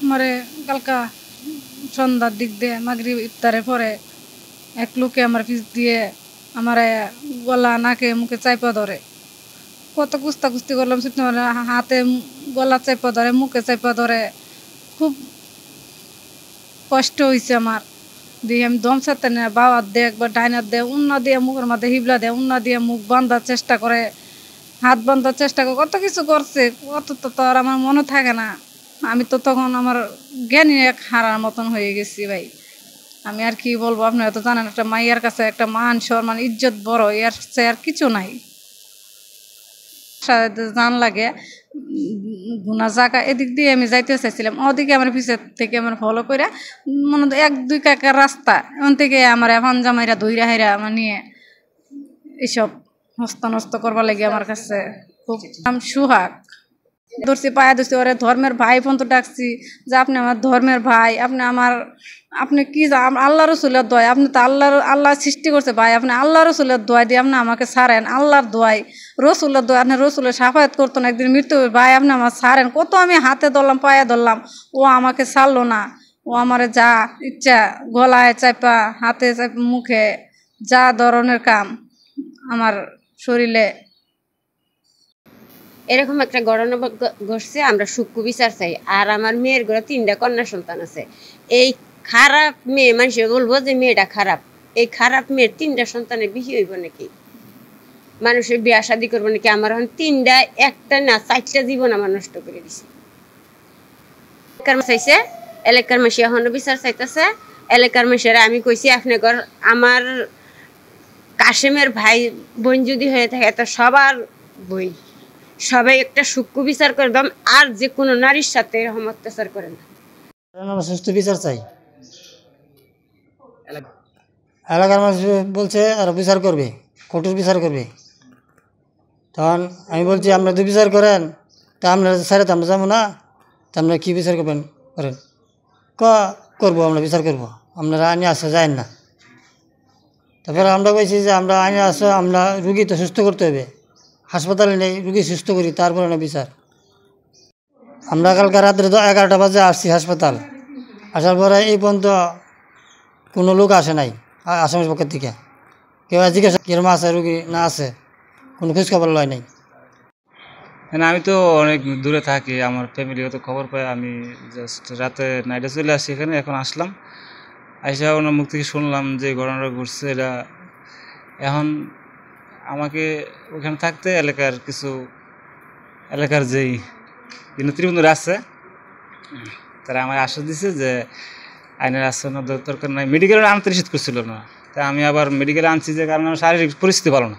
আমারে কালকা সন্ধ্যার দিক দিয়ে মাগরিব ইফতারের পরে এক লোকে আমার পিছ দিয়ে আমার গলা নাকে মুখে চাইপা ধরে। কত কুস্তি করলাম, হাতে গলা চাইপা ধরে, মুখে চাইপা ধরে। খুব কষ্ট হয়েছে আমার। দিয়ে আমি দম ছাড়তে না, বাবার দে একবার ডাইনার দে, উন্না দিয়ে মুখের মাঝে হিবলা দে, উন্না দিয়ে মুখ বাঁধার চেষ্টা করে, হাত বাঁধার চেষ্টা করে, কত কিছু করছে। কত তো আর আমার মনে থাকে না। আমি তো তখন আমার জ্ঞানী এক হারার মতন হয়ে গেছি ভাই। আমি আর কি বলবো, আপনারা তো জানেন একটা মাইয়ার কাছে একটা মান সম্মান ইজ্জত বড়, এর সে আর কিছু নাই। জান লাগে গুনা জায়গা, এদিক দিয়ে আমি যাইতে চাইছিলাম, ওদিকে আমার পিছের থেকে আমার ফলো করে মনে 1-2 কাকার রাস্তা, এমন থেকে আমার এখন জামাইরা ধৈরা হেরা আমার নিয়ে এইসব হস্ত করবার লাগে আমার কাছে খুব সুহাগ ধরছি, পায়ে ধরছি, ওরে ধর্মের ভাই পর্যন্ত ডাকছি যে আপনি আমার ধর্মের ভাই, আপনি কি আল্লাহ রসুলের দোয়াই, আপনি তো আল্লাহ সৃষ্টি করছে ভাই, আপনি আল্লাহ রসুলের দোয়াই দিয়ে আপনি আমাকে ছাড়েন, আল্লাহর দোয়াই রসুলের দোয়াই, আপনি রসুলের সাফায়াত করতো না, একদিন মৃত্যু ভাই আপনি আমার ছাড়েন। কত আমি হাতে ধরলাম, পায়ে ধরলাম, ও আমাকে ছাড়লো না। ও আমার যা ইচ্ছা গলায় চাপা, হাতে চাপা, মুখে যা ধরনের কাম আমার শরীরে। এরকম একটা ঘটনা ঘটছে, আমরা সূক্ষ্ম বিচার চাই। আর আমার মেয়ের ঘরে 3টা কন্যা সন্তান আছে। এই খারাপ মেয়ে মানুষে বলবো যে মেয়েটা খারাপ, এই খারাপ মেয়ের 3টা সন্তানের বিয়ে হইব নাকি, মানুষের বিয়া শাদি করবো নাকি? আমার এখন 3টা, একটা না 4টা জীবন আমার নষ্ট করে দিছে। চাইছে এলাকার মাসি এখনো বিচার চাইতেছে। এলাকার মাসিরা আমি কইছি আপনার আমার কাশেমের ভাই বোন যদি হয়ে থাকে তো সবার বোন, সবাই একটা সূক্ষ্ম বিচার করে দাম, আর যে কোনো নারীর সাথে এরকম অত্যাচার করে না। সুষ্ঠু বিচার চাই। এলাকার মানুষ বলছে আর বিচার করবে, কঠোর বিচার করবে। তখন আমি বলছি আপনারা তো বিচার করেন, তা আপনারা স্যারে তো আমরা যাবো না, তা আপনারা কী বিচার করবেন করেন? করবো, আমরা বিচার করবো, আপনারা আইনে আসা যায় না। তারপরে আমরা বলছি যে আমরা আইনে আসো, আমরা রুগী তো সুস্থ করতে হবে, হাসপাতালে নেই, রুগী সুস্থ করি, তারপরে না বিচার। আমরা কালকে রাত্রে 11টা বাজে আসছি হাসপাতাল। আসার পরে এই পর্যন্ত কোনো লোক আসে নাই আসামের পক্ষের থেকে। কেউ জিজ্ঞাসা কিরম আছে রুগী না আছে, কোনো খোঁজখবর লয় নাই। না, আমি তো অনেক দূরে থাকি, আমার ফ্যামিলিগত খবর পাই। আমি জাস্ট রাতে নাইটে চলে আসি এখানে, এখন আসলাম। আইসা ওনার মুখ থেকে শুনলাম যে ঘটনাটা ঘটছে। এটা এখন আমাকে ওখানে থাকতে এলাকার যেই নেতৃবৃন্দরা আছে তারা আমার আশ্বাস দিছে যে আইনের আশ্রয় দরকার নাই। মেডিকেলে আনতে নিষেধ করছিল না, তাই আমি আবার মেডিকেলে আনছি যে কারণে আমার শারীরিক পরিস্থিতি ভালো না।